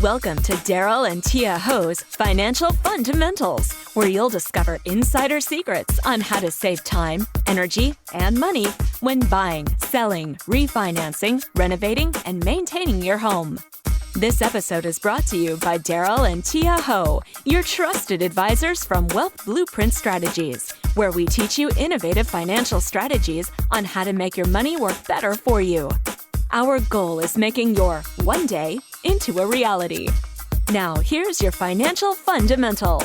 Welcome to Darryl and Tia Ho's Financial Fundamentals, where you'll discover insider secrets on how to save time, energy, and money when buying, selling, refinancing, renovating, and maintaining your home. This episode is brought to you by Darryl and Tia Ho, your trusted advisors from Wealth Blueprint Strategies, where we teach you innovative financial strategies on how to make your money work better for you. Our goal is making your one day into a reality. Now, here's your financial fundamental.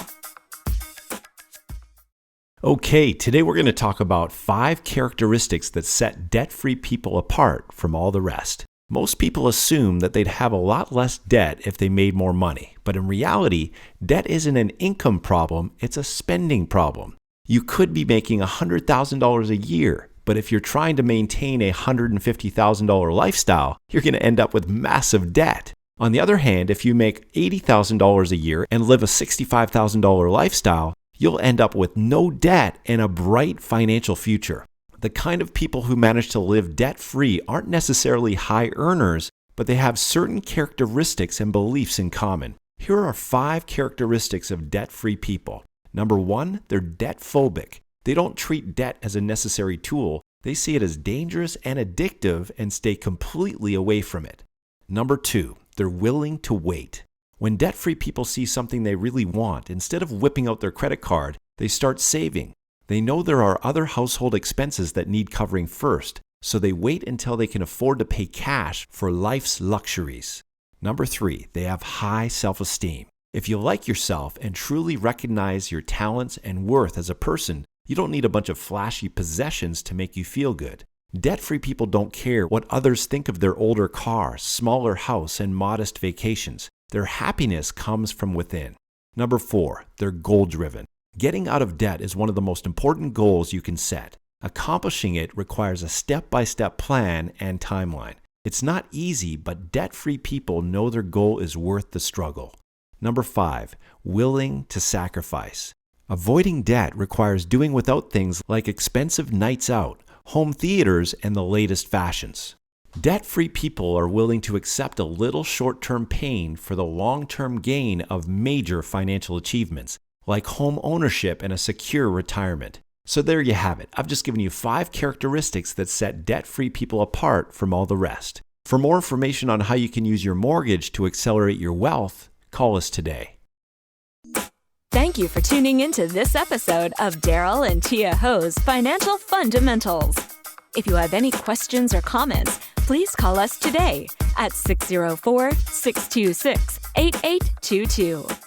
Okay, today we're going to talk about 5 characteristics that set debt-free people apart from all the rest. Most people assume that they'd have a lot less debt if they made more money, but in reality, debt isn't an income problem, it's a spending problem. You could be making $100,000 a year, but if you're trying to maintain a $150,000 lifestyle, you're going to end up with massive debt. On the other hand, if you make $80,000 a year and live a $65,000 lifestyle, you'll end up with no debt and a bright financial future. The kind of people who manage to live debt-free aren't necessarily high earners, but they have certain characteristics and beliefs in common. Here are 5 characteristics of debt-free people. Number 1, they're debt-phobic. They don't treat debt as a necessary tool. They see it as dangerous and addictive and stay completely away from it. Number 2, they're willing to wait. When debt-free people see something they really want, instead of whipping out their credit card, they start saving. They know there are other household expenses that need covering first, so they wait until they can afford to pay cash for life's luxuries. Number 3, they have high self-esteem. If you like yourself and truly recognize your talents and worth as a person, you don't need a bunch of flashy possessions to make you feel good. Debt-free people don't care what others think of their older car, smaller house, and modest vacations. Their happiness comes from within. Number 4, they're goal-driven. Getting out of debt is one of the most important goals you can set. Accomplishing it requires a step-by-step plan and timeline. It's not easy, but debt-free people know their goal is worth the struggle. Number 5, willing to sacrifice. Avoiding debt requires doing without things like expensive nights out, home theaters, and the latest fashions. Debt-free people are willing to accept a little short-term pain for the long-term gain of major financial achievements, like home ownership and a secure retirement. So there you have it. I've just given you 5 characteristics that set debt-free people apart from all the rest. For more information on how you can use your mortgage to accelerate your wealth, call us today. Thank you for tuning into this episode of Darryl and Tia Ho's Financial Fundamentals. If you have any questions or comments, please call us today at 604-626-8822.